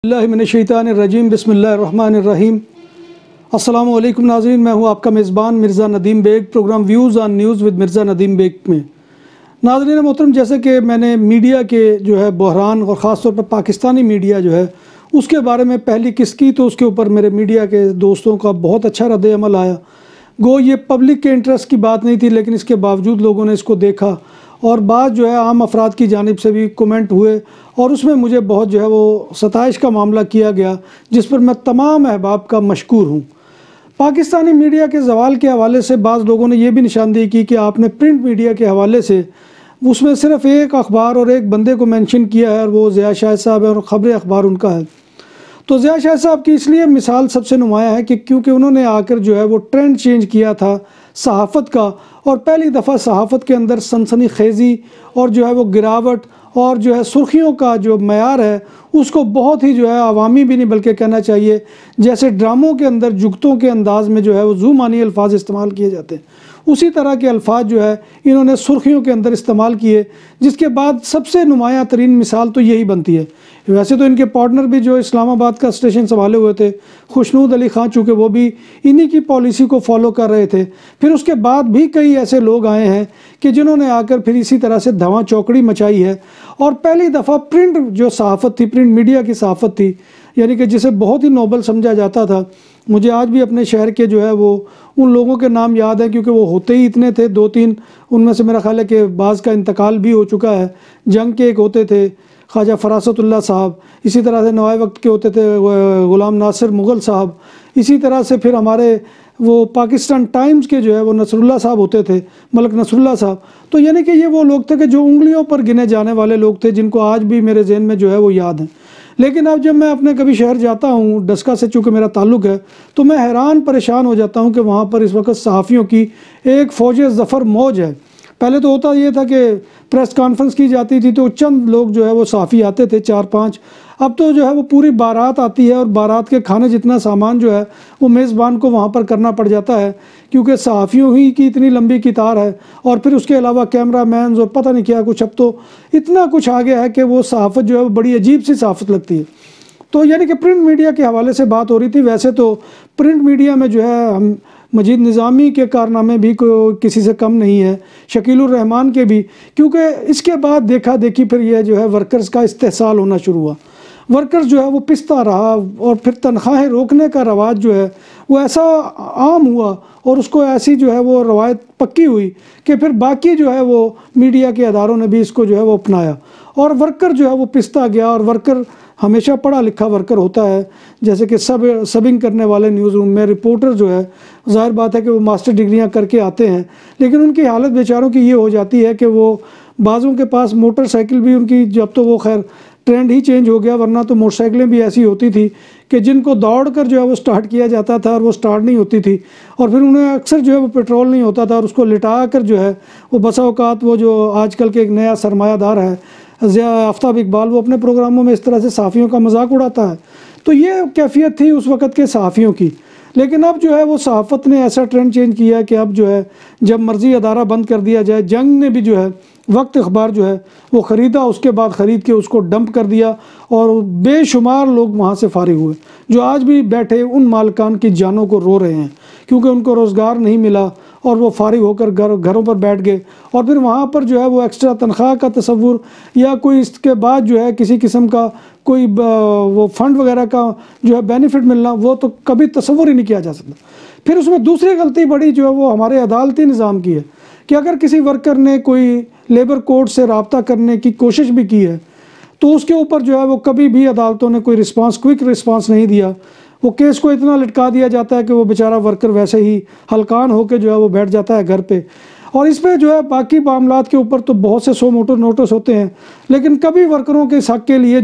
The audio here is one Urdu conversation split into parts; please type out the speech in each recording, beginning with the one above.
اللہ من الشیطان الرجیم بسم اللہ الرحمن الرحیم۔ السلام علیکم ناظرین، میں ہوں آپ کا میزبان Mirza Nadeem Baig, programme views on news with Mirza Nadeem Baig میں۔ ناظرین محترم، جیسے کہ میں نے میڈیا کے بحران اور خاص طور پر پاکستانی میڈیا اس کے بارے میں پہلی قسط کی، تو اس کے اوپر میرے میڈیا کے دوستوں کا بہت اچھا رد عمل آیا۔ گو یہ پبلک کے انٹرسٹ کی بات نہیں تھی، لیکن اس کے باوجود لوگوں نے اس کو دیکھا اور بعض عام افراد کی جانب سے بھی کومنٹ ہوئے، اور اس میں مجھے بہت وہ ستائش کا معاملہ کیا گیا، جس پر میں تمام احباب کا مشکور ہوں۔ پاکستانی میڈیا کے زوال کے حوالے سے بعض لوگوں نے یہ بھی نشاندہی کی کہ آپ نے پرنٹ میڈیا کے حوالے سے اس میں صرف ایک اخبار اور ایک بندے کو مینشن کیا ہے، اور وہ ضیاء شاہد صاحب ہے، اور خبر اخبار ان کا ہے۔ تو ضیاء شاہد صاحب کی اس لیے مثال سب سے نمایاں ہے کہ کیونکہ انہوں نے آ کر وہ ٹرینڈ چینج کیا تھا صحافت کا، اور پہلی دفعہ صحافت کے اندر سنسنی خیزی اور وہ گراوٹ اور سرخیوں کا معیار ہے، اس کو بہت ہی عوامی بھی نہیں بلکہ کہنا چاہیے جیسے ڈراموں کے اندر جگتوں کے انداز میں وہ زومانی الفاظ استعمال کیے جاتے ہیں، اسی طرح کے الفاظ انہوں نے سرخیوں کے اندر استعمال کیے، جس کے بعد سب سے نمایاں ترین مثال تو یہی بنتی ہے۔ ویسے تو ان کے پارٹنر بھی اسلام آباد کا اسٹیشن سنبھالے ہوئے تھے، خوشنود علی خان، چونکہ وہ بھی انہی کی پالیسی کو فالو کر رہے تھے۔ پھر اس کے بعد بھی کئی ایسے لوگ آئے ہیں کہ جنہوں نے آ کر پھر اسی طرح سے دھواں چوکڑی مچائی ہے، اور پہلی دفعہ پرنٹ صحافت تھی، پرنٹ میڈیا کی صحافت تھی، یعنی کہ جسے بہت ہی نوبل سمجھا جاتا تھا۔ مجھے آج بھی اپنے شہر کے وہ ان لوگوں کے نام یاد ہیں، کیونکہ وہ ہوتے ہی اتنے تھے، دو تین ان میں سے میرا خیال ہے کہ بعض کا انتقال بھی ہو چکا ہے۔ جنگ کے ایک ہوتے تھے خواجہ فراست اللہ صاحب، اسی طرح سے نوائے وقت کے ہوتے تھے غلام ناصر مغل صاحب، اسی طرح سے پھر ہمارے وہ پاکستان ٹائمز کے وہ نصر اللہ صاحب ہوتے تھے، ملک نصر اللہ صاحب۔ تو یعنی کہ یہ وہ لوگ تھے کہ جو انگلیوں پر گنے جانے والے لوگ تھے، جن کو آج بھی میرے ذہن میں وہ یاد ہیں۔ لیکن اب جب میں اپنے کبھی شہر جاتا ہوں، ڈسکا سے چونکہ میرا تعلق ہے، تو میں حیران پریشان ہو جاتا ہوں کہ وہاں پر اس وقت صحافیوں کی ایک فوج ظفر موج ہے۔ پہلے تو ہوتا یہ تھا کہ پریس کانفرنس کی جاتی تھی تو چند لوگ وہ صحافی آتے تھے، 4-5۔ اب تو وہ پوری بارات آتی ہے، اور بارات کے کھانے جتنا سامان وہ میزبان کو وہاں پر کرنا پڑ جاتا ہے، کیونکہ صحافیوں ہی کی اتنی لمبی قطار ہے، اور پھر اس کے علاوہ کیمرہ مینز اور پتہ نہیں کیا کچھ۔ اب تو اتنا کچھ آ گیا ہے کہ وہ صحافت وہ بڑی عجیب سی صحافت لگتی ہے۔ تو یعنی کہ پرنٹ میڈیا کے حوالے سے بات ہو رہی تھی۔ ویسے تو پرنٹ میڈیا میں ہم مجید نظامی کے کارنامے بھی کسی سے کم نہیں ہے، شکیل الرحمان کے بھی، کیونکہ اس کے بعد دیکھا دیکھی پھر یہ ورکرز کا استحصال ہونا شروع ہوا۔ ورکرز وہ پستا رہا، اور پھر تنخواہیں روکنے کا رواج وہ ایسا عام ہوا، اور اس کو ایسی وہ روایت پکی ہوئی کہ پھر باقی وہ میڈیا کے اداروں نے بھی اس کو وہ اپنایا، اور ورکر وہ پستا گیا۔ اور ورکر ہمیشہ پڑھا لکھا ورکر ہوتا ہے، جیسے کہ سبنگ کرنے والے نیوز روم میں رپورٹر ظاہر بات ہے کہ وہ ماسٹر ڈگریاں کر کے آتے ہیں، لیکن ان کی حالت بیچاروں کی یہ ہو جاتی ہے کہ وہ بعضوں کے پاس موٹر سائیکل بھی ان کی، جب تو وہ خیر ٹرینڈ ہی چینج ہو گیا، ورنہ تو موٹر سائیکلیں بھی ایسی ہوتی تھی کہ جن کو دوڑ کر وہ سٹارٹ کیا جاتا تھا، اور وہ سٹارٹ نہیں ہوتی تھی، اور پھر انہیں اکثر وہ پیٹرول نہیں ہوتا تھا، اور اس کو لٹا کر وہ بسا اوقات وہ آج کل کے ایک نیا سرمایہ دار ہے آفتاب اقبال، وہ اپنے پروگراموں میں اس طرح سے صحافیوں کا مذاق اڑاتا ہے۔ تو یہ کیفیت تھی اس وقت کے صحافیوں کی۔ لیکن اب وہ صحافت نے ایسا ٹرینڈ چینج کیا ہے کہ اب جب مرضی ادارہ بند کر دیا جائے، جنگ نے بھی وقت اخبار وہ خریدا، اس کے بعد خرید کے اس کو ڈمپ کر دیا، اور بے شمار لوگ وہاں سے فارغ ہوئے، جو آج بھی بیٹھے ان مالکان کی جانوں کو رو رہے ہیں، کیونکہ ان کو روزگار نہیں ملا، اور وہ فارغ ہو کر گھروں پر بیٹھ گئے، اور پھر وہاں پر وہ ایکسٹرا تنخواہ کا تصور، یا کوئی اس کے بعد کسی قسم کا کوئی وہ فنڈ وغیرہ کا بینیفٹ ملنا، وہ تو کبھی تصور ہی نہیں کیا جا سکتا۔ پھر اس میں دوسری غلطی بڑی وہ ہمارے عدالتی نظام کی ہے کہ اگر کسی ورکر نے کوئی لیبر کورٹ سے رابطہ کرنے کی کوشش بھی کی ہے، تو اس کے اوپر وہ کبھی بھی عدالتوں نے کوئی کوئک رسپانس نہیں دیا۔ وہ کیس کو اتنا لٹکا دیا جاتا ہے کہ وہ بیچارہ ورکر ویسے ہی ہلکان ہو کے وہ بیٹھ جاتا ہے گھر پہ، اور اس پہ باقی معاملات کے اوپر تو بہت سے 100 موٹر نوٹس ہوتے ہیں، لیکن کبھی ورکروں کے حق کے لیے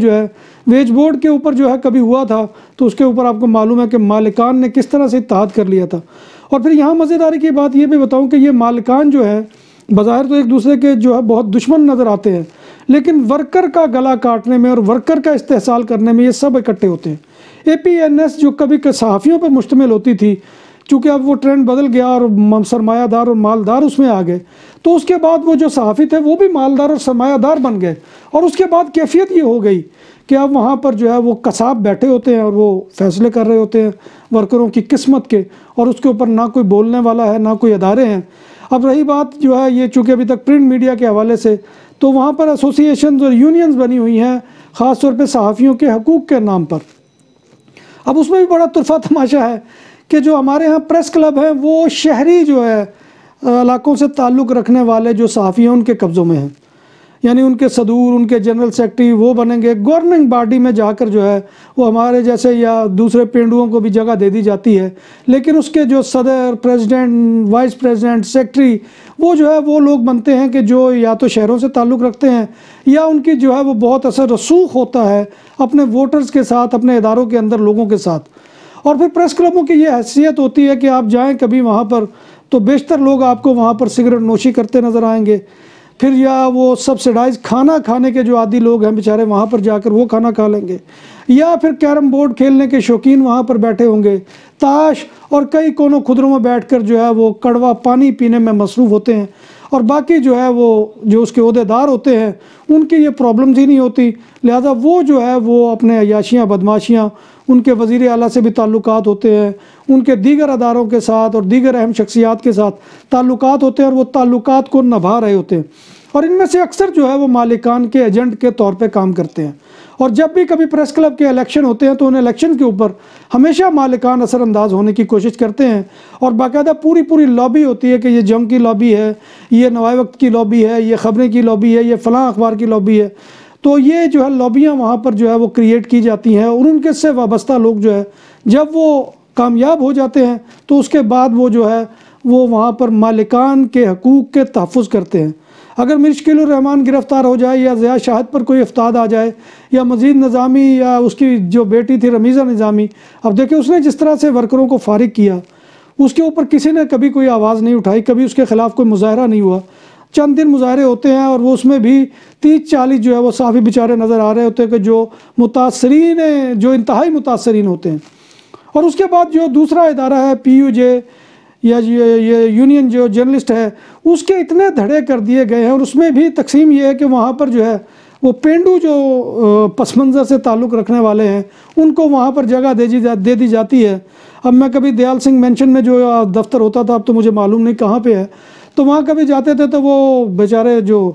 ویج بورڈ کے اوپر کبھی ہوا تھا، تو اس کے اوپر آپ کو معلوم ہے کہ مالکان نے کس طرح سے اتحاد کر لیا تھا۔ اور پھر یہاں مزیداری کی بات یہ بھی بتاؤں کہ یہ مالکان بظاہر تو ایک دوسرے کے بہت دشمن نظر آتے ہیں، لیکن ورکر کا گلا کاٹنے میں اور ورکر کا استحصال کرنے میں یہ سب اکٹھے ہوتے ہیں۔ APNS جو کبھی صحافیوں پر مشتمل ہوتی تھی، چونکہ اب وہ ٹرینڈ بدل گیا اور سرمایہ دار اور مالدار اس میں آ گئے، تو اس کے بعد وہ جو صحافی تھے وہ بھی مالدار اور سرمایہ دار بن گئے، اور اس کے بعد کیفیت یہ ہو گئی کہ اب وہاں پر جو ہے وہ قصاب بیٹھے ہوتے ہیں اور وہ فیصلے کر رہے ہوتے ہیں ورکروں کی قسمت کے، اور اس کے اوپر نہ کوئی بولنے والا ہے نہ کوئی ادارے ہیں۔ اب رہی بات جو ہے یہ چونکہ ابھی تک پرنٹ میڈیا کے حوالے سے، تو وہاں پر ایسوسی ایشنز اور یونینز بنی ہوئی ہیں خاص طور پہ صحافیوں کے حقوق کے نام پر۔ اب اس میں بھی بڑا طرفہ تماشا ہے کہ جو ہمارے ہاں پریس کلب ہیں وہ شہری جو ہے علاقوں سے تعلق رکھنے والے جو صحافی ہیں ان کے قبضوں میں ہیں، یعنی ان کے صدور، ان کے جنرل سیکرٹری وہ بنیں گے، گورننگ باڈی میں جا کر جو ہے وہ ہمارے جیسے یا دوسرے پینڈوؤں کو بھی جگہ دے دی جاتی ہے، لیکن اس کے جو صدر، پریزیڈنٹ، وائس پریزیڈنٹ، سیکرٹری وہ جو ہے وہ لوگ بنتے ہیں کہ جو یا تو شہروں سے تعلق رکھتے ہیں یا ان کی جو ہے وہ بہت اثر رسوخ ہوتا ہے اپنے ووٹرز کے ساتھ، اپنے اداروں کے اندر لوگوں کے ساتھ۔ اور پھر پریس کلبوں کی یہ حیثیت ہوتی ہے کہ آپ جائیں کبھی وہاں پر تو بیشتر لوگ آپ کو وہاں پر سگریٹ نوشی کرتے نظر آئیں گے، پھر یا وہ سبسیڈائز کھانا کھانے کے جو عادی لوگ ہیں بیچارے وہاں پر جا کر وہ کھانا کھا لیں گے، یا پھر کیرم بورڈ کھیلنے کے شوقین وہاں پر بیٹھے ہوں گے، تاش اور کئی کونوں خدروں میں بیٹھ کر جو ہے وہ کڑوا پانی پینے میں مصروف ہوتے ہیں، اور باقی جو ہے وہ جو اس کے عہدیدار ہوتے ہیں ان کی یہ پرابلمز ہی نہیں ہوتی، لہذا وہ جو ہے وہ اپنے عیاشیاں بدماشیاں، ان کے وزیر اعلیٰ سے بھی تعلقات ہوتے ہیں، ان کے دیگر اداروں کے ساتھ اور دیگر اہم شخصیات کے ساتھ تعلقات ہوتے ہیں، اور وہ تعلقات کو نبھا رہے ہوتے ہیں، اور ان میں سے اکثر جو ہے وہ مالکان کے ایجنٹ کے طور پہ کام کرتے ہیں۔ اور جب بھی کبھی پریس کلب کے الیکشن ہوتے ہیں تو ان الیکشن کے اوپر ہمیشہ مالکان اثر انداز ہونے کی کوشش کرتے ہیں، اور باقاعدہ پوری لابی ہوتی ہے کہ یہ جنگ کی لابی ہے، یہ نوائے وقت کی لابی ہے، یہ خبریں کی لابی ہے، یہ فلاں اخبار کی لابی ہے، تو یہ جو ہے لابیاں وہاں پر جو ہے وہ کریٹ کی جاتی ہیں، اور ان کے سے وابستہ لوگ جو ہے جب وہ کامیاب ہو جاتے ہیں تو اس کے بعد وہ جو ہے وہ وہاں پر مالکان کے حقوق کے تحفظ کرتے ہیں۔ اگر مشکل الرحمان گرفتار ہو جائے یا ضیاء شاہد پر کوئی افتاد آ جائے یا مزید نظامی یا اس کی جو بیٹی تھی رمیزہ نظامی، اب دیکھیں اس نے جس طرح سے ورکروں کو فارغ کیا، اس کے اوپر کسی نے کبھی کوئی آواز نہیں اٹھائی، کبھی اس کے خلاف کوئی مظاہرہ نہیں ہوا، چند دن مظاہرے ہوتے ہیں اور وہ اس میں بھی 30-40 جو ہے وہ صحافی بیچارے نظر آ رہے ہوتے ہیں کہ جو متاثرین ہیں، جو انتہائی متاثرین ہوتے ہیں۔ اور اس کے بعد جو دوسرا ادارہ ہے پی یو جے یا یہ یونین جو جرنلسٹ ہے، اس کے اتنے دھڑے کر دیے گئے ہیں، اور اس میں بھی تقسیم یہ ہے کہ وہاں پر جو ہے وہ پینڈو جو پس منظر سے تعلق رکھنے والے ہیں ان کو وہاں پر جگہ دے دی جاتی ہے۔ اب میں کبھی دیال سنگھ مینشن میں جو دفتر ہوتا تھا، اب تو مجھے معلوم نہیں کہاں پہ ہے، تو وہاں کبھی جاتے تھے تو وہ بیچارے جو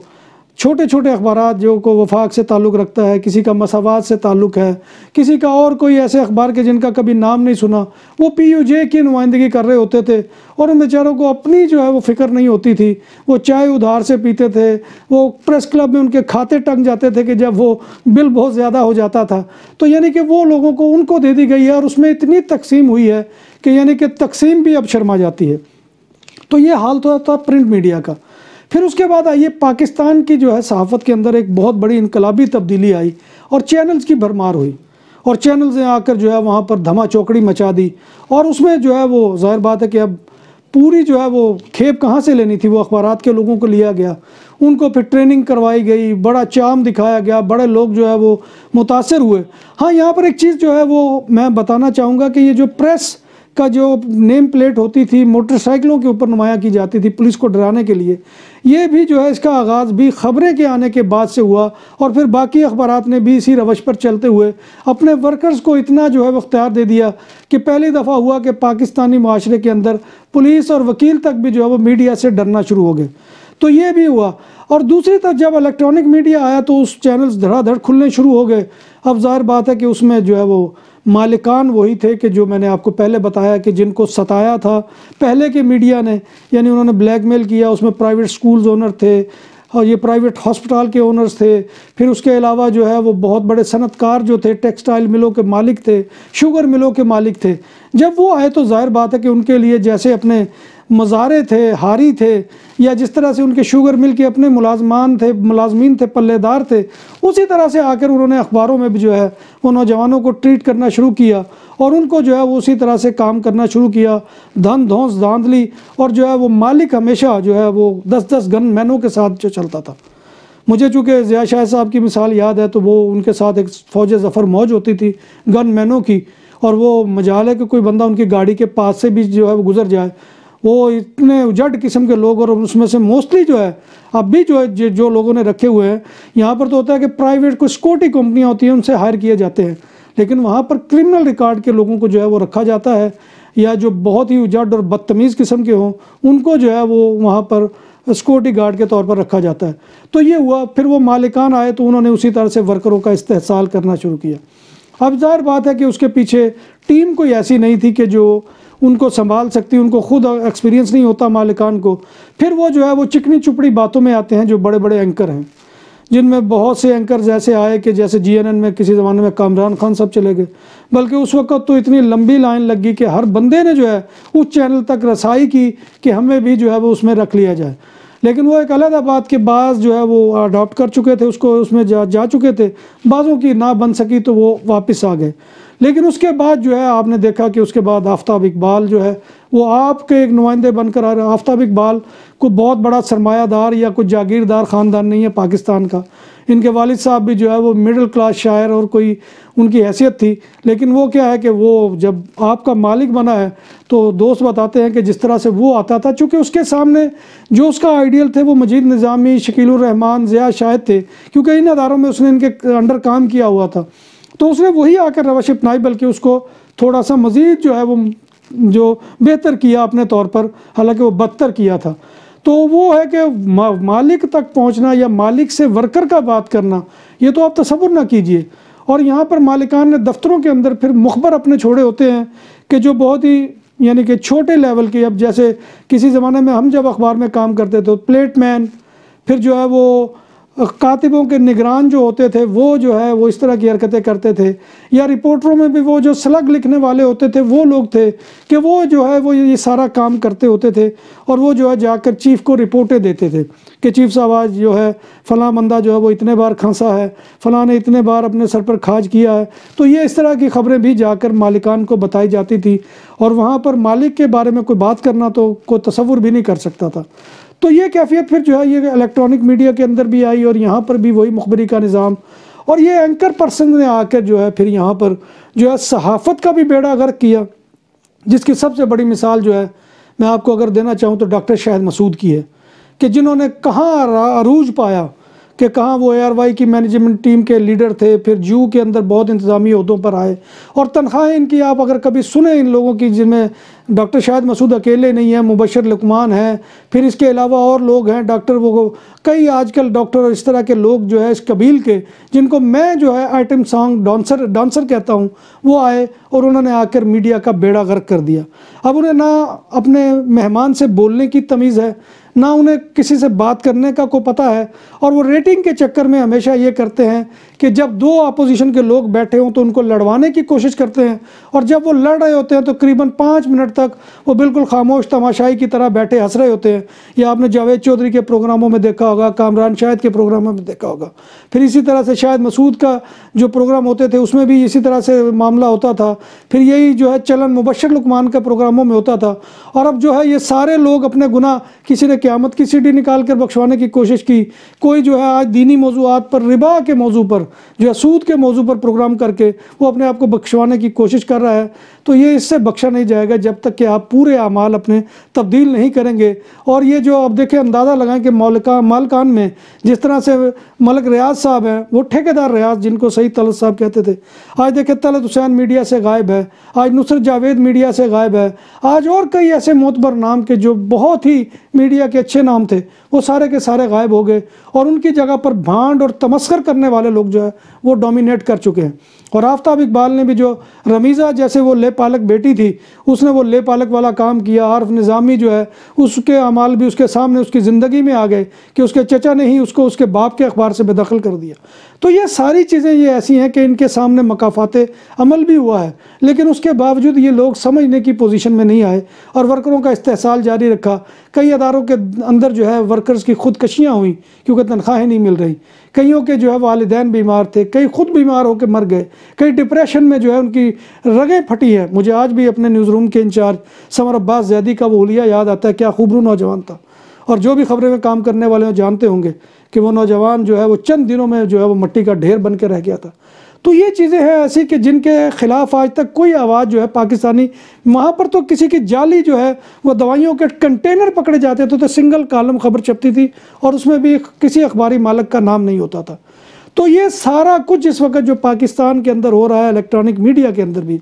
چھوٹے چھوٹے اخبارات جو کو وفاق سے تعلق رکھتا ہے، کسی کا مساوات سے تعلق ہے، کسی کا اور کوئی ایسے اخبار کے جن کا کبھی نام نہیں سنا، وہ پی یو جے کی نمائندگی کر رہے ہوتے تھے، اور ان بیچاروں کو اپنی جو ہے وہ فکر نہیں ہوتی تھی، وہ چائے ادھار سے پیتے تھے، وہ پریس کلب میں ان کے کھاتے ٹنگ جاتے تھے کہ جب وہ بل بہت زیادہ ہو جاتا تھا، تو یعنی کہ وہ لوگوں کو ان کو دے دی گئی ہے، اور اس میں اتنی تقسیم ہوئی ہے کہ یعنی کہ تقسیم بھی اب شرما جاتی ہے۔ تو یہ حال تو تھا پرنٹ میڈیا کا۔ پھر اس کے بعد آئیے پاکستان کی جو ہے صحافت کے اندر ایک بہت بڑی انقلابی تبدیلی آئی اور چینلز کی بھرمار ہوئی، اور چینلز نے آ کر جو ہے وہاں پر دھما چوکڑی مچا دی، اور اس میں جو ہے وہ ظاہر بات ہے کہ اب پوری جو ہے وہ کھیپ کہاں سے لینی تھی، وہ اخبارات کے لوگوں کو لیا گیا، ان کو پھر ٹریننگ کروائی گئی، بڑا چام دکھایا گیا، بڑے لوگ جو ہے وہ متاثر ہوئے۔ ہاں یہاں پر ایک چیز جو ہے وہ میں بتانا چاہوں گا کہ یہ جو پریس کا جو نیم پلیٹ ہوتی تھی موٹر سائیکلوں کے اوپر نمایاں کی جاتی تھی پولیس کو ڈرانے کے لیے، یہ بھی جو ہے اس کا آغاز بھی خبریں کے آنے کے بعد سے ہوا، اور پھر باقی اخبارات نے بھی اسی روش پر چلتے ہوئے اپنے ورکرز کو اتنا جو ہے وہ اختیار دے دیا کہ پہلی دفعہ ہوا کہ پاکستانی معاشرے کے اندر پولیس اور وکیل تک بھی جو ہے وہ میڈیا سے ڈرنا شروع ہو گئے۔ تو یہ بھی ہوا، اور دوسری طرف جب الیکٹرانک میڈیا آیا تو اس چینلز دھڑا دھڑ کھلنے شروع ہو گئے۔ اب ظاہر بات ہے کہ اس میں جو ہے وہ مالکان وہی تھے کہ جو میں نے آپ کو پہلے بتایا کہ جن کو ستایا تھا پہلے کے میڈیا نے، یعنی انہوں نے بلیک میل کیا، اس میں پرائیویٹ سکولز اونر تھے اور یہ پرائیویٹ ہسپتال کے اونرز تھے، پھر اس کے علاوہ جو ہے وہ بہت بڑے صنعت کار جو تھے، ٹیکسٹائل ملوں کے مالک تھے، شوگر ملوں کے مالک تھے۔ جب وہ آئے تو ظاہر بات ہے کہ ان کے لیے جیسے اپنے مزارے تھے، ہاری تھے، یا جس طرح سے ان کے شوگر مل کے اپنے ملازمین تھے، پلے دار تھے، اسی طرح سے آ کر انہوں نے اخباروں میں بھی جو ہے وہ نوجوانوں کو ٹریٹ کرنا شروع کیا، اور ان کو جو ہے وہ اسی طرح سے کام کرنا شروع کیا، دھن دھونس دھاندلی، اور جو ہے وہ مالک ہمیشہ جو ہے وہ 10 گن مینوں کے ساتھ جو چلتا تھا۔ مجھے چونکہ ضیاء شاہد صاحب کی مثال یاد ہے تو وہ ان کے ساتھ ایک فوج ظفر موج ہوتی تھی گن مینوں کی، اور وہ مجال ہے کہ کوئی بندہ ان کی گاڑی کے پاس سے بھی جو ہے وہ گزر جائے، وہ اتنے اجڑ قسم کے لوگ، اور اس میں سے موسٹلی جو ہے اب بھی جو ہے جو لوگوں نے رکھے ہوئے ہیں، یہاں پر تو ہوتا ہے کہ پرائیویٹ کوئی سیکورٹی کمپنیاں ہوتی ہیں ان سے ہائر کیے جاتے ہیں، لیکن وہاں پر کرمنل ریکارڈ کے لوگوں کو جو ہے وہ رکھا جاتا ہے، یا جو بہت ہی اجڑ اور بدتمیز قسم کے ہوں ان کو جو ہے وہ وہاں پر سیکورٹی گارڈ کے طور پر رکھا جاتا ہے۔ تو یہ ہوا، پھر وہ مالکان آئے تو انہوں نے اسی طرح سے ورکروں کا استحصال کرنا شروع کیا۔ اب ظاہر بات ہے کہ اس کے پیچھے ٹیم کوئی ایسی نہیں تھی کہ جو ان کو سنبھال سکتی، ان کو خود ایکسپیرینس نہیں ہوتا مالکان کو، پھر وہ جو ہے وہ چکنی چپڑی باتوں میں آتے ہیں جو بڑے بڑے اینکر ہیں، جن میں بہت سے اینکرز ایسے آئے کہ جیسے CNN میں کسی زمانے میں کامران خان صاحب چلے گئے، بلکہ اس وقت تو اتنی لمبی لائن لگ گئی کہ ہر بندے نے جو ہے اس چینل تک رسائی کی کہ ہمیں بھی جو ہے وہ اس میں رکھ لیا جائے، لیکن وہ ایک علیحدہ بات کے بعض جو ہے وہ اڈاپٹ کر چکے تھے، اس کو اس میں جا چکے تھے، بعضوں کی نہ بن سکی تو وہ واپس آ گئے۔ لیکن اس کے بعد جو ہے آپ نے دیکھا کہ اس کے بعد آفتاب اقبال جو ہے وہ آپ کے ایک نمائندے بن کر آ رہے ہیں۔ آفتاب اقبال کو بہت بڑا سرمایہ دار یا کوئی جاگیردار خاندان نہیں ہے پاکستان کا، ان کے والد صاحب بھی جو ہے وہ مڈل کلاس شاعر اور کوئی ان کی حیثیت تھی، لیکن وہ کیا ہے کہ وہ جب آپ کا مالک بنا ہے تو دوست بتاتے ہیں کہ جس طرح سے وہ آتا تھا، چونکہ اس کے سامنے جو اس کا آئیڈیل تھے وہ مجید نظامی، شکیل الرحمان، ضیاء شاہد تھے، کیونکہ ان اداروں میں اس نے ان کے انڈر کام کیا ہوا تھا، تو اس نے وہی آ کر روش اپنائی، بلکہ اس کو تھوڑا سا مزید جو ہے وہ جو بہتر کیا اپنے طور پر، حالانکہ وہ بدتر کیا تھا۔ تو وہ ہے کہ مالک تک پہنچنا یا مالک سے ورکر کا بات کرنا، یہ تو آپ تصور نہ کیجئے۔ اور یہاں پر مالکان نے دفتروں کے اندر پھر مخبر اپنے چھوڑے ہوتے ہیں کہ جو بہت ہی یعنی کہ چھوٹے لیول کے، اب جیسے کسی زمانے میں ہم جب اخبار میں کام کرتے تو پلیٹ مین، پھر جو ہے وہ کاتبوں کے نگران جو ہوتے تھے وہ جو ہے وہ اس طرح کی حرکتیں کرتے تھے، یا رپورٹروں میں بھی وہ جو سلگ لکھنے والے ہوتے تھے وہ لوگ تھے کہ وہ جو ہے وہ یہ سارا کام کرتے ہوتے تھے، اور وہ جو ہے جا کر چیف کو رپورٹیں دیتے تھے کہ چیف صاحب آج جو ہے فلاں بندہ جو ہے وہ اتنے بار کھانسا ہے، فلاں نے اتنے بار اپنے سر پر کھاج کیا ہے، تو یہ اس طرح کی خبریں بھی جا کر مالکان کو بتائی جاتی تھی، اور وہاں پر مالک کے بارے میں کوئی بات کرنا تو کوئی تصور بھی نہیں کر سکتا تھا۔ تو یہ کیفیت پھر جو ہے یہ الیکٹرانک میڈیا کے اندر بھی آئی، اور یہاں پر بھی وہی مخبری کا نظام، اور یہ اینکر پرسن نے آ کر جو ہے پھر یہاں پر جو ہے صحافت کا بھی بیڑا غرق کیا، جس کی سب سے بڑی مثال جو ہے میں آپ کو اگر دینا چاہوں تو ڈاکٹر شاہد مسعود کی ہے، کہ جنہوں نے کہاں عروج پایا، کہ کہاں وہ ARY کی مینجمنٹ ٹیم کے لیڈر تھے، پھر جیو کے اندر بہت انتظامی عہدوں پر آئے، اور تنخواہیں ان کی آپ اگر کبھی سنیں ان لوگوں کی، جن میں ڈاکٹر شاہد مسعود اکیلے نہیں ہیں، مبشر لقمان ہیں، پھر اس کے علاوہ اور لوگ ہیں، ڈاکٹر وہ کئی آج کل ڈاکٹر اور اس طرح کے لوگ جو ہے اس قبیل کے، جن کو میں جو ہے آئٹم سانگ ڈانسر کہتا ہوں، وہ آئے اور انہوں نے آ کر میڈیا کا بیڑا غرق کر دیا۔ اب انہیں نہ اپنے مہمان سے بولنے کی تمیز ہے، نہ انہیں کسی سے بات کرنے کا کوئی پتہ ہے، اور وہ ریٹنگ کے چکر میں ہمیشہ یہ کرتے ہیں کہ جب دو اپوزیشن کے لوگ بیٹھے ہوں تو ان کو لڑوانے کی کوشش کرتے ہیں، اور جب وہ لڑ رہے ہوتے ہیں تو قریباً 5 منٹ تک وہ بالکل خاموش تماشائی کی طرح بیٹھے ہنس رہے ہوتے ہیں۔ یا آپ نے جاوید چودھری کے پروگراموں میں دیکھا ہوگا، کامران شاہد کے پروگراموں میں دیکھا ہوگا، پھر اسی طرح سے شاہد مسعود کا جو پروگرام ہوتے تھے اس میں بھی اسی طرح سے معاملہ ہوتا تھا، پھر یہی جو ہے چلن مبشر لقمان کا پروگراموں میں ہوتا تھا۔ اور اب جو ہے یہ سارے لوگ اپنے گناہ، کسی نے قیامت کی سیڑھی نکال کر بخشوانے کی کوشش کی، کوئی جو ہے آج دینی موضوعات پر، ربا کے موضوع پر، جو ہے سود کے موضوع پر پروگرام کر کے وہ اپنے آپ کو بخشوانے کی کوشش کر رہا ہے۔ تو یہ اس سے بخشا نہیں جائے گا جب تک کہ آپ پورے اعمال اپنے تبدیل نہیں کریں گے۔ اور یہ جو اب دیکھیں، اندازہ لگائیں کہ مالکان میں جس طرح سے ملک ریاض صاحب ہیں، وہ ٹھیکیدار ریاض جن کو سعید طلعت صاحب کہتے تھے، آج دیکھیں طلعت حسین میڈیا سے غائب ہے، آج نصرت جاوید میڈیا سے غائب ہے، آج اور کئی ایسے معتبر نام کے جو بہت ہی میڈیا کے اچھے نام تھے وہ سارے کے سارے غائب ہو گئے، اور ان کی جگہ پر بھانڈ اور تمسخر کرنے والے لوگ جو ہے وہ ڈومینیٹ کر چکے ہیں۔ اور آفتاب اقبال نے بھی جو رمیزہ جیسے وہ لے پالک بیٹی تھی، اس نے وہ لے پالک والا کام کیا۔ عارف نظامی جو ہے اس کے اعمال بھی اس کے سامنے اس کی زندگی میں آ گئے کہ اس کے چچا نے ہی اس کو اس کے باپ کے اخبار سے بے دخل کر دیا۔ تو یہ ساری چیزیں یہ ایسی ہیں کہ ان کے سامنے مکافات عمل بھی ہوا ہے، لیکن اس کے باوجود یہ لوگ سمجھنے کی پوزیشن میں نہیں آئے اور ورکروں کا استحصال جاری رکھا۔ کئی اداروں کے اندر جو ہے ورکرز کی خودکشیاں ہوئیں کیونکہ تنخواہیں نہیں مل رہی، کئیوں کے جو ہے والدین بیمار تھے، کئی خود بیمار ہو کے مر گئے، کئی ڈپریشن میں جو ہے ان کی رگیں پھٹی ہیں۔ مجھے آج بھی اپنے نیوز روم کے انچارج سمر عباس زیدی کا وہ حلیہ یاد آتا ہے، کیا خوبرو نوجوان تھا، اور جو بھی خبریں میں کام کرنے والے ہیں جانتے ہوں گے کہ وہ نوجوان جو ہے وہ چند دنوں میں جو ہے وہ مٹی کا ڈھیر بن کے رہ گیا تھا۔ تو یہ چیزیں ہیں ایسی کہ جن کے خلاف آج تک کوئی آواز جو ہے پاکستانی، وہاں پر تو کسی کی جعلی جو ہے وہ دوائیوں کے کنٹینر پکڑے جاتے تھے تو سنگل کالم خبر چھپتی تھی اور اس میں بھی کسی اخباری مالک کا نام نہیں ہوتا تھا۔ تو یہ سارا کچھ اس وقت جو پاکستان کے اندر ہو رہا ہے الیکٹرانک میڈیا کے اندر بھی،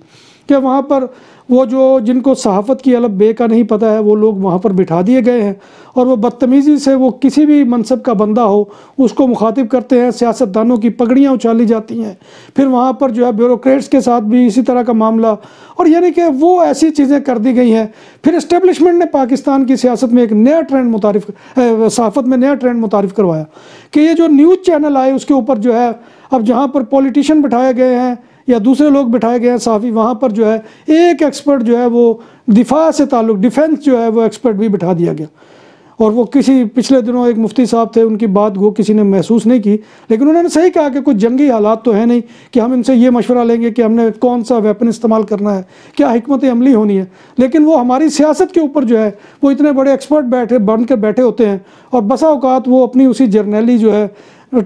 کہ وہاں پر وہ جو جن کو صحافت کی الف بے کا نہیں پتہ ہے وہ لوگ وہاں پر بٹھا دیے گئے ہیں، اور وہ بدتمیزی سے وہ کسی بھی منصب کا بندہ ہو اس کو مخاطب کرتے ہیں، سیاستدانوں کی پگڑیاں اچھالی جاتی ہیں، پھر وہاں پر جو ہے بیوروکریٹس کے ساتھ بھی اسی طرح کا معاملہ، اور یعنی کہ وہ ایسی چیزیں کر دی گئی ہیں۔ پھر اسٹیبلشمنٹ نے پاکستان کی سیاست میں ایک نیا ٹرینڈ صحافت میں نیا ٹرینڈ متعارف کروایا کہ یہ جو نیوز چینل آئے اس کے اوپر جو ہے اب جہاں پر پولیٹیشین بٹھائے گئے ہیں یا دوسرے لوگ بٹھائے گئے ہیں صحافی، وہاں پر جو ہے ایک ایکسپرٹ جو ہے وہ دفاع سے تعلق، ڈیفینس جو ہے وہ ایکسپرٹ بھی بٹھا دیا گیا، اور وہ کسی پچھلے دنوں ایک مفتی صاحب تھے، ان کی بات وہ کسی نے محسوس نہیں کی، لیکن انہوں نے صحیح کہا کہ کچھ جنگی حالات تو ہیں نہیں کہ ہم ان سے یہ مشورہ لیں گے کہ ہم نے کون سا ویپن استعمال کرنا ہے، کیا حکمت عملی ہونی ہے، لیکن وہ ہماری سیاست کے اوپر جو ہے وہ اتنے بڑے ایکسپرٹ بن کے بیٹھے ہوتے ہیں، اور بسا اوقات وہ اپنی اسی جرنیلی جو ہے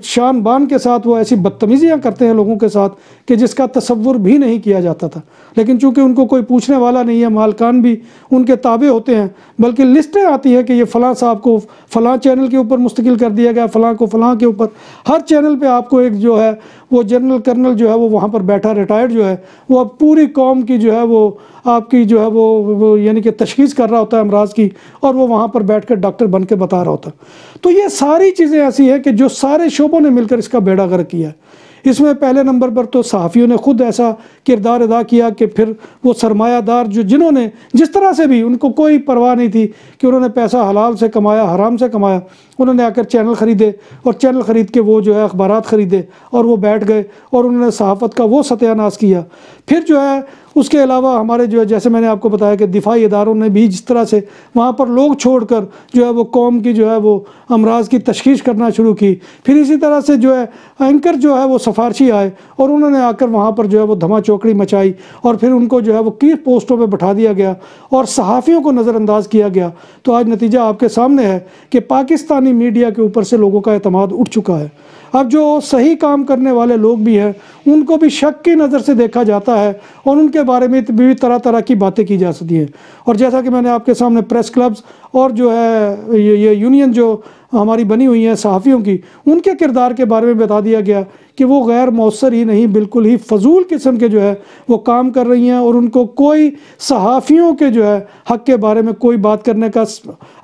شان بان کے ساتھ وہ ایسی بدتمیزیاں کرتے ہیں لوگوں کے ساتھ کہ جس کا تصور بھی نہیں کیا جاتا تھا، لیکن چونکہ ان کو کوئی پوچھنے والا نہیں ہے، مالکان بھی ان کے تابع ہوتے ہیں، بلکہ لسٹیں آتی ہیں کہ یہ فلاں صاحب کو فلاں چینل کے اوپر مستقل کر دیا گیا، فلاں کو فلاں کے اوپر، ہر چینل پہ آپ کو ایک جو ہے وہ جنرل کرنل جو ہے وہ وہاں پر بیٹھا ریٹائرڈ جو ہے وہ اب پوری قوم کی جو ہے وہ آپ کی جو ہے وہ یعنی کہ تشخیص کر رہا ہوتا ہے امراض کی، اور وہ وہاں پر بیٹھ کر ڈاکٹر بن کے بتا رہا ہوتا ہے۔ تو یہ ساری چیزیں ایسی ہیں کہ جو سارے شعبوں نے مل کر اس کا بیڑا غرق کیا ہے۔ اس میں پہلے نمبر پر تو صحافیوں نے خود ایسا کردار ادا کیا کہ پھر وہ سرمایہ دار جنہوں نے جس طرح سے بھی ان کو کوئی پرواہ نہیں تھی کہ انہوں نے پیسہ حلال سے کمایا حرام سے کمایا، انہوں نے آ کر چینل خریدے اور چینل خرید کے وہ جو ہے اخبارات خریدے اور وہ بیٹھ گئے اور انہوں نے صحافت کا وہ ستیہ ناش کیا۔ پھر جو ہے اس کے علاوہ ہمارے جو ہے جیسے میں نے آپ کو بتایا کہ دفاعی اداروں نے بھی جس طرح سے وہاں پر لوگ چھوڑ کر جو ہے وہ قوم کی جو ہے وہ امراض کی تشخیص کرنا شروع کی، پھر اسی طرح سے جو ہے اینکر جو ہے وہ سفارشی آئے اور انہوں نے آ کر وہاں پر جو ہے وہ دھما چوکڑی مچائی، اور پھر ان کو جو ہے وہ کی پوسٹوں پہ بٹھا دیا گیا اور صحافیوں کو نظر انداز کیا گیا۔ تو آج نتیجہ آپ کے سامنے ہے کہ پاکستانی میڈیا کے اوپر سے لوگوں کا اعتماد اٹھ چکا ہے۔ اب جو صحیح کام کرنے والے لوگ بھی ہیں ان کو بھی شک کی نظر سے دیکھا جاتا ہے اور ان کے بارے میں بھی طرح طرح کی باتیں کی جا سکتی ہیں، اور جیسا کہ میں نے آپ کے سامنے پریس کلبز اور جو ہے یہ یونین جو ہماری بنی ہوئی ہیں صحافیوں کی، ان کے کردار کے بارے میں بتا دیا گیا کہ وہ غیر مؤثر ہی نہیں بالکل ہی فضول قسم کے جو ہے وہ کام کر رہی ہیں، اور ان کو کوئی صحافیوں کے جو ہے حق کے بارے میں کوئی بات کرنے کا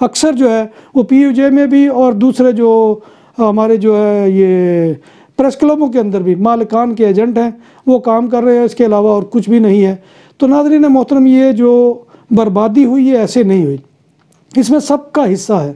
اکثر جو ہے وہ پی یو جے میں بھی اور دوسرے جو ہمارے جو ہے یہ پریس کلبوں کے اندر بھی مالکان کے ایجنٹ ہیں وہ کام کر رہے ہیں، اس کے علاوہ اور کچھ بھی نہیں ہے۔ تو ناظرین محترم، یہ جو بربادی ہوئی یہ ایسے نہیں ہوئی، اس میں سب کا حصہ ہے،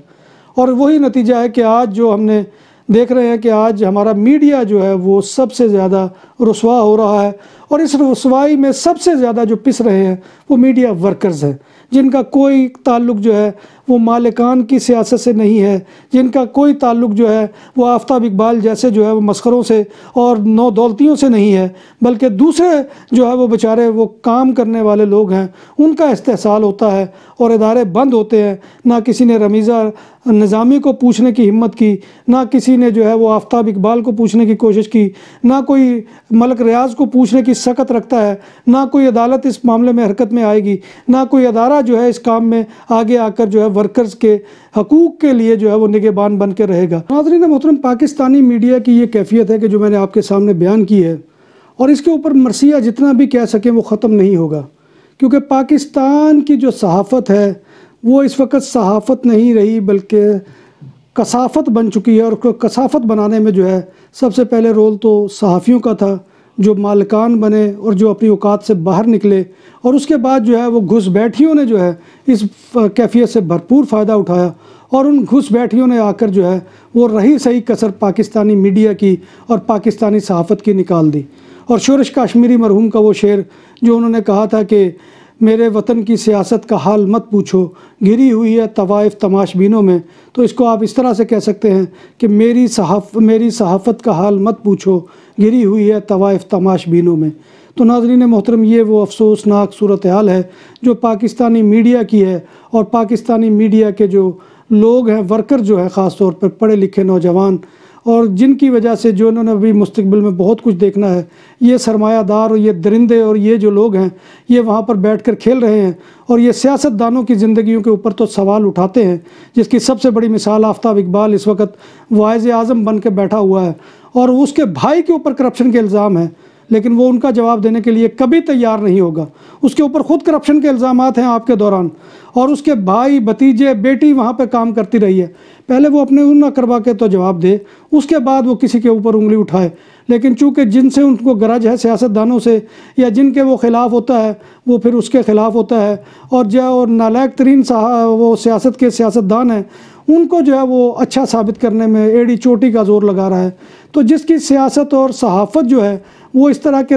اور وہی نتیجہ ہے کہ آج جو ہم نے دیکھ رہے ہیں کہ آج ہمارا میڈیا جو ہے وہ سب سے زیادہ رسوا ہو رہا ہے، اور اس رسوائی میں سب سے زیادہ جو پس رہے ہیں وہ میڈیا ورکرز ہیں، جن کا کوئی تعلق جو ہے وہ مالکان کی سیاست سے نہیں ہے، جن کا کوئی تعلق جو ہے وہ آفتاب اقبال جیسے جو ہے وہ مسخروں سے اور نو دولتیوں سے نہیں ہے، بلکہ دوسرے جو ہے وہ بیچارے وہ کام کرنے والے لوگ ہیں، ان کا استحصال ہوتا ہے اور ادارے بند ہوتے ہیں۔ نہ کسی نے رمیزہ نظامی کو پوچھنے کی ہمت کی، نہ کسی نے جو ہے وہ آفتاب اقبال کو پوچھنے کی کوشش کی، نہ کوئی ملک ریاض کو پوچھنے کی سکت رکھتا ہے، نہ کوئی عدالت اس معاملے میں حرکت میں آئے گی، نہ کوئی ادارہ جو ہے اس کام میں آگے آ کر جو ہے ورکرز کے حقوق کے لیے جو ہے وہ نگہبان بن کے رہے گا۔ ناظرین محترم، پاکستانی میڈیا کی یہ کیفیت ہے کہ جو میں نے آپ کے سامنے بیان کی ہے، اور اس کے اوپر مرثیہ جتنا بھی کہہ سکیں وہ ختم نہیں ہوگا، کیونکہ پاکستان کی جو صحافت ہے وہ اس وقت صحافت نہیں رہی بلکہ کثافت بن چکی ہے، اور کثافت بنانے میں جو ہے سب سے پہلے رول تو صحافیوں کا تھا جو مالکان بنے اور جو اپنی اوقات سے باہر نکلے، اور اس کے بعد جو ہے وہ گھس بیٹھیوں نے جو ہے اس کیفیت سے بھرپور فائدہ اٹھایا، اور ان گھس بیٹھیوں نے آ کر جو ہے وہ رہی صحیح کسر پاکستانی میڈیا کی اور پاکستانی صحافت کی نکال دی۔ اور شورش کاشمیری مرحوم کا وہ شعر جو انہوں نے کہا تھا کہ میرے وطن کی سیاست کا حال مت پوچھو، گھری ہوئی ہے طوائف تماش بینوں میں، تو اس کو آپ اس طرح سے کہہ سکتے ہیں کہ میری صحافت کا حال مت پوچھو، گھری ہوئی ہے طوائف تماش بینوں میں۔ تو ناظرین محترم، یہ وہ افسوسناک صورتحال ہے جو پاکستانی میڈیا کی ہے، اور پاکستانی میڈیا کے جو لوگ ہیں ورکر جو ہے خاص طور پر پڑھے لکھے نوجوان اور جن کی وجہ سے جو انہوں نے ابھی مستقبل میں بہت کچھ دیکھنا ہے، یہ سرمایہ دار اور یہ درندے اور یہ جو لوگ ہیں یہ وہاں پر بیٹھ کر کھیل رہے ہیں، اور یہ سیاست دانوں کی زندگیوں کے اوپر تو سوال اٹھاتے ہیں، جس کی سب سے بڑی مثال آفتاب اقبال اس وقت واعظ اعظم بن کے بیٹھا ہوا ہے، اور اس کے بھائی کے اوپر کرپشن کے الزام ہیں، لیکن وہ ان کا جواب دینے کے لیے کبھی تیار نہیں ہوگا۔ اس کے اوپر خود کرپشن کے الزامات ہیں آپ کے دوران، اور اس کے بھائی، بھتیجے، بیٹی وہاں پہ کام کرتی رہی ہے۔ پہلے وہ اپنے نہ کروا کے تو جواب دے، اس کے بعد وہ کسی کے اوپر انگلی اٹھائے، لیکن چونکہ جن سے ان کو گرج ہے سیاست دانوں سے، یا جن کے وہ خلاف ہوتا ہے وہ پھر اس کے خلاف ہوتا ہے، اور نالائق ترین وہ سیاست کے سیاست دان ہیں، ان کو جو ہے وہ اچھا ثابت کرنے میں ایڑی چوٹی کا زور لگا رہا ہے۔ تو جس کی سیاست اور صحافت جو ہے وہ اس طرح کے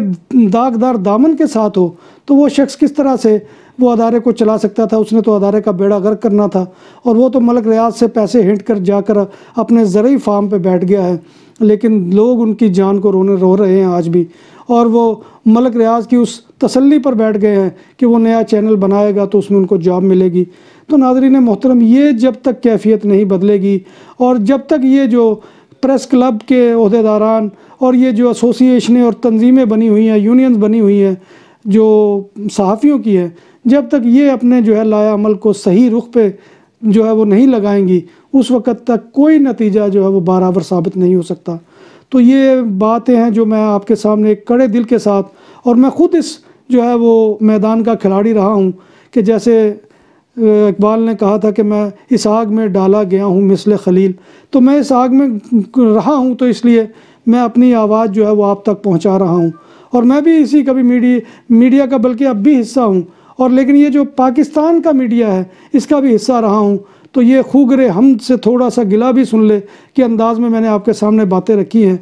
داغدار دامن کے ساتھ ہو، تو وہ شخص کس طرح سے وہ ادارے کو چلا سکتا تھا؟ اس نے تو ادارے کا بیڑا غرق کرنا تھا، اور وہ تو ملک ریاض سے پیسے ہینٹ کر جا کر اپنے زرعی فارم پہ بیٹھ گیا ہے، لیکن لوگ ان کی جان کو رو رہے ہیں آج بھی، اور وہ ملک ریاض کی اس تسلی پر بیٹھ گئے ہیں کہ وہ نیا چینل بنائے گا تو اس میں ان کو جاب ملے گی۔ تو ناظرین محترم، یہ جب تک کیفیت نہیں بدلے گی، اور جب تک یہ جو پریس کلب کے عہدیداران اور یہ جو ایسوسیشنیں اور تنظیمیں بنی ہوئی ہیں، یونینز بنی ہوئی ہیں جو صحافیوں کی ہیں، جب تک یہ اپنے جو ہے لائے عمل کو صحیح رخ پہ جو ہے وہ نہیں لگائیں گی، اس وقت تک کوئی نتیجہ جو ہے وہ برابر ثابت نہیں ہو سکتا۔ تو یہ باتیں ہیں جو میں آپ کے سامنے ایک کڑے دل کے ساتھ، اور میں خود اس جو ہے وہ میدان کا کھلاڑی رہا ہوں، کہ جیسے اقبال نے کہا تھا کہ میں اس آگ میں ڈالا گیا ہوں مثل خلیل، تو میں اس آگ میں رہا ہوں، تو اس لیے میں اپنی آواز جو ہے وہ آپ تک پہنچا رہا ہوں، اور میں بھی اسی کبھی میڈیا کا بلکہ اب بھی حصہ ہوں، اور لیکن یہ جو پاکستان کا میڈیا ہے اس کا بھی حصہ رہا ہوں۔ تو یہ خوگر حمد سے تھوڑا سا گلہ بھی سن لے کہ انداز میں نے آپ کے سامنے باتیں رکھی ہیں۔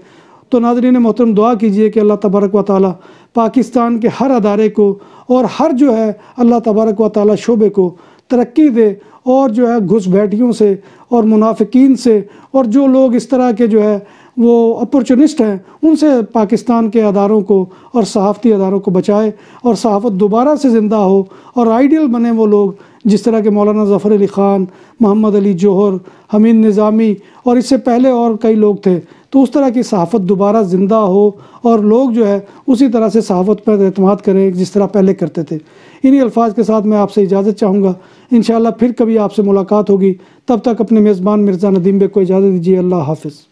تو ناظرین محترم، دعا کیجئے کہ اللہ تبارک و تعالی پاکستان کے ہر ادارے کو اور ہر جو ہے اللہ تبارک و تعالی شعبے کو ترقی دے، اور جو ہے گھس بیٹھیوں سے اور منافقین سے اور جو لوگ اس طرح کے جو ہے وہ اپورچونسٹ ہیں، ان سے پاکستان کے اداروں کو اور صحافتی اداروں کو بچائے، اور صحافت دوبارہ سے زندہ ہو، اور آئیڈیل بنے وہ لوگ جس طرح کے مولانا ظفر علی خان، محمد علی جوہر، حمید نظامی، اور اس سے پہلے اور کئی لوگ تھے۔ تو اس طرح کی صحافت دوبارہ زندہ ہو، اور لوگ جو ہے اسی طرح سے صحافت پر اعتماد کریں جس طرح پہلے کرتے تھے۔ انہی الفاظ کے ساتھ میں آپ سے اجازت چاہوں گا، انشاءاللہ پھر کبھی آپ سے ملاقات ہوگی۔ تب تک اپنے میزبان مرزا ندیم بیگ کو اجازت دیجیے۔ اللہ حافظ۔